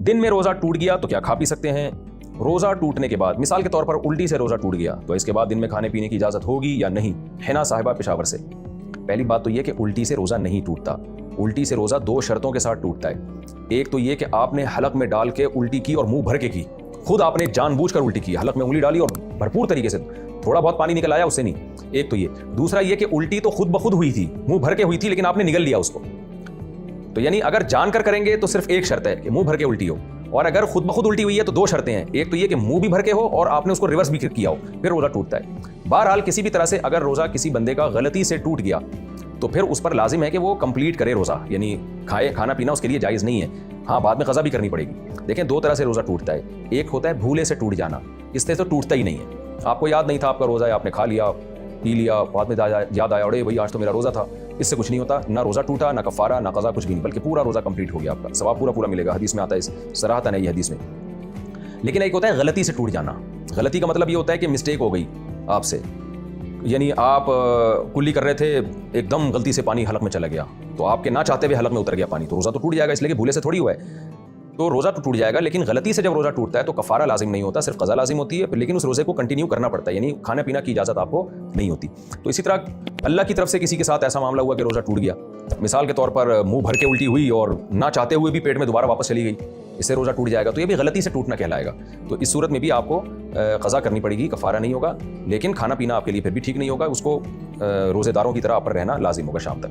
دن میں روزہ ٹوٹ گیا تو کیا کھا پی سکتے ہیں؟ روزہ ٹوٹنے کے بعد مثال کے طور پر الٹی سے روزہ ٹوٹ گیا تو اس کے بعد دن میں کھانے پینے کی اجازت ہوگی یا نہیں؟ حنا صاحبہ پشاور سے۔ پہلی بات تو یہ کہ الٹی سے روزہ نہیں ٹوٹتا۔ الٹی سے روزہ دو شرطوں کے ساتھ ٹوٹتا ہے۔ ایک تو یہ کہ آپ نے حلق میں ڈال کے الٹی کی اور منہ بھر کے کی، خود آپ نے جان بوجھ کر الٹی کی، حلق میں انگلی ڈالی اور بھرپور طریقے سے، تھوڑا بہت پانی نکل آیا اس سے نہیں۔ ایک تو یہ، دوسرا یہ کہ الٹی تو خود بخود ہوئی تھی، منہ بھر کے ہوئی تھی، لیکن آپ نے نگل لیا اس کو۔ تو یعنی اگر جان کر کریں گے تو صرف ایک شرط ہے کہ منہ بھر کے الٹی ہو، اور اگر خود بخود الٹی ہوئی ہے تو دو شرطیں ہیں۔ ایک تو یہ کہ منہ بھی بھر کے ہو اور آپ نے اس کو ریورس بھی کیا ہو، پھر روزہ ٹوٹتا ہے۔ بہرحال کسی بھی طرح سے اگر روزہ کسی بندے کا غلطی سے ٹوٹ گیا تو پھر اس پر لازم ہے کہ وہ کمپلیٹ کرے روزہ، یعنی کھانا پینا اس کے لیے جائز نہیں ہے۔ ہاں، بعد میں قضا بھی کرنی پڑے گی۔ دیکھیں، دو طرح سے روزہ ٹوٹتا ہے۔ ایک ہوتا ہے بھولے سے ٹوٹ جانا، اس سے تو ٹوٹتا ہی نہیں ہے، آپ کو یاد نہیں تھا آپ کا روزہ ہے، آپ نے کھا لیا پی لیا، بعد میں یاد آیا اڑے بھائی آج تو میرا روزہ تھا، اس سے کچھ نہیں ہوتا، نہ روزہ ٹوٹا، نہ کفارہ، نہ قضا، کچھ بھی نہیں، بلکہ پورا روزہ کمپلیٹ ہو گیا، آپ کا ثواب پورا ملے گا، حدیث میں آتا ہے، صراحتاً ہے یہ حدیث میں۔ لیکن ایک ہوتا ہے غلطی سے ٹوٹ جانا۔ غلطی کا مطلب یہ ہوتا ہے کہ مسٹیک ہو گئی آپ سے، یعنی آپ کلی کر رہے تھے، ایک دم غلطی سے پانی حلق میں چلا گیا، تو آپ کے نہ چاہتے ہوئے حلق میں اتر گیا پانی، تو روزہ تو ٹوٹ جائے گا، اس لیے کہ بھولے سے تھوڑی ہوا ہے، تو روزہ تو ٹوٹ جائے گا۔ لیکن غلطی سے جب روزہ ٹوٹتا ہے تو کفارہ لازم نہیں ہوتا، صرف قضا لازم ہوتی ہے، لیکن اس روزے کو کنٹینیو کرنا پڑتا ہے، یعنی کھانا پینا کی اجازت آپ کو نہیں ہوتی۔ تو اسی طرح اللہ کی طرف سے کسی کے ساتھ ایسا معاملہ ہوا کہ روزہ ٹوٹ گیا، مثال کے طور پر منہ بھر کے الٹی ہوئی اور نہ چاہتے ہوئے بھی پیٹ میں دوبارہ واپس چلی گئی، اس سے روزہ ٹوٹ جائے گا، تو یہ بھی غلطی سے ٹوٹنا کہلائے گا۔ تو اس صورت میں بھی آپ کو قضا کرنی پڑے گی، کفارہ نہیں ہوگا، لیکن کھانا پینا آپ کے لیے پھر بھی ٹھیک نہیں ہوگا، اس کو روزے داروں کی طرح آپ پر رہنا لازم ہوگا شام تک۔